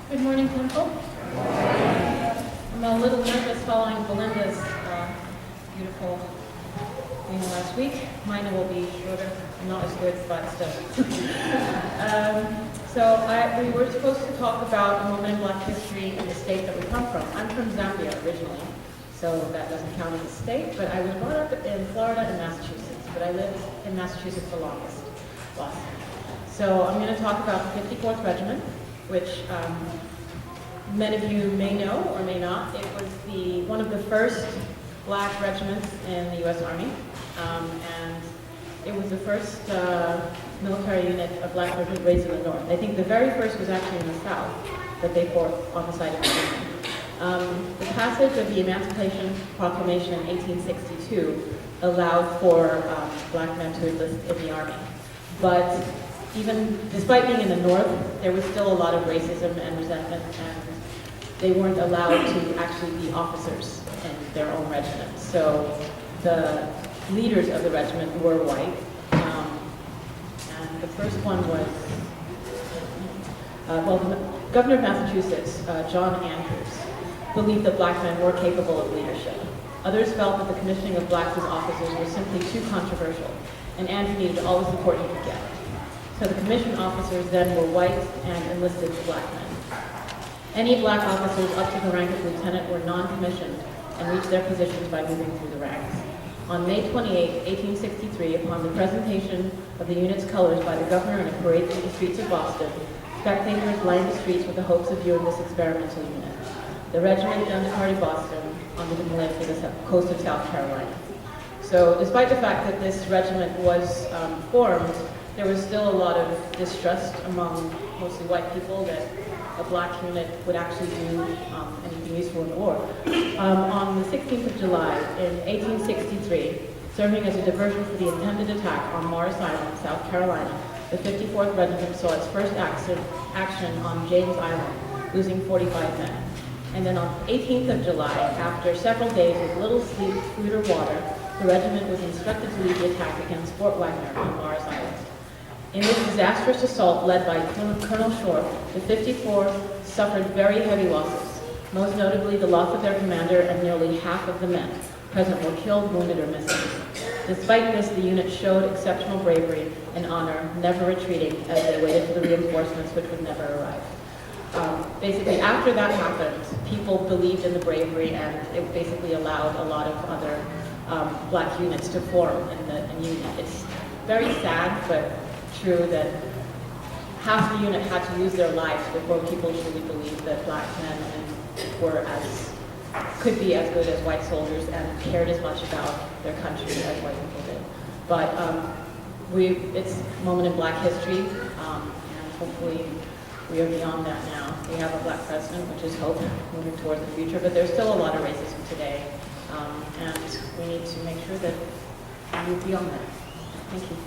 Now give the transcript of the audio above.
Good morning, Temple. I'm a little nervous following Belinda's beautiful thing last week. Mine will be shorter, not as good, but still. We were supposed to talk about a moment in Black history in the state that we come from. I'm from Zambia originally, so that doesn't count as a state, but I was brought up in Florida and Massachusetts, but I lived in Massachusetts the longest. So I'm going to talk about the 54th Regiment, which many of you may know or may not. It was one of the first Black regiments in the U.S. Army, and it was the first military unit of Black regiment raised in the North. I think the very first was actually in the South that they fought on the side of the Union. The passage of the Emancipation Proclamation in 1862 allowed for Black men to enlist in the Army, but even despite being in the North, there was still a lot of racism and resentment, and they weren't allowed to actually be officers in their own regiment. So the leaders of the regiment were white, and the first one was, the governor of Massachusetts, John Andrews, believed that Black men were capable of leadership. Others felt that the commissioning of Blacks as officers was simply too controversial, and Andrew needed all the support he could get. So the commissioned officers then were white and enlisted Black men. Any Black officers up to the rank of lieutenant were non-commissioned and reached their positions by moving through the ranks. On May 28, 1863, upon the presentation of the unit's colors by the governor in a parade through the streets of Boston, spectators lined the streets with the hopes of viewing this experimental unit. The regiment then departed Boston on the Himalaya for the coast of South Carolina. So despite the fact that this regiment was formed, there was still a lot of distrust among mostly white people that a Black unit would actually do anything useful in the war. On the 16th of July in 1863, serving as a diversion for the intended attack on Morris Island, South Carolina, the 54th Regiment saw its first action on James Island, losing 45 men. And then on 18th of July, after several days with little sleep, food, or water, the regiment was instructed to lead the attack against Fort Wagner on Morris Island. In this disastrous assault led by Colonel Short, the 54th suffered very heavy losses, most notably the loss of their commander and nearly half of the men present were killed, wounded, or missing. Despite this, the unit showed exceptional bravery and honor, never retreating as they waited for the reinforcements which would never arrive. Basically, after that happened, people believed in the bravery, and it basically allowed a lot of other Black units to form in the unit. It's very sad, but true that half the unit had to use their lives before people truly believed that Black men could be as good as white soldiers and cared as much about their country as white people did. But it's a moment in Black history, and hopefully we are beyond that now. We have a Black president, which is hope moving towards the future, but there's still a lot of racism today, and we need to make sure that we move beyond that. Thank you.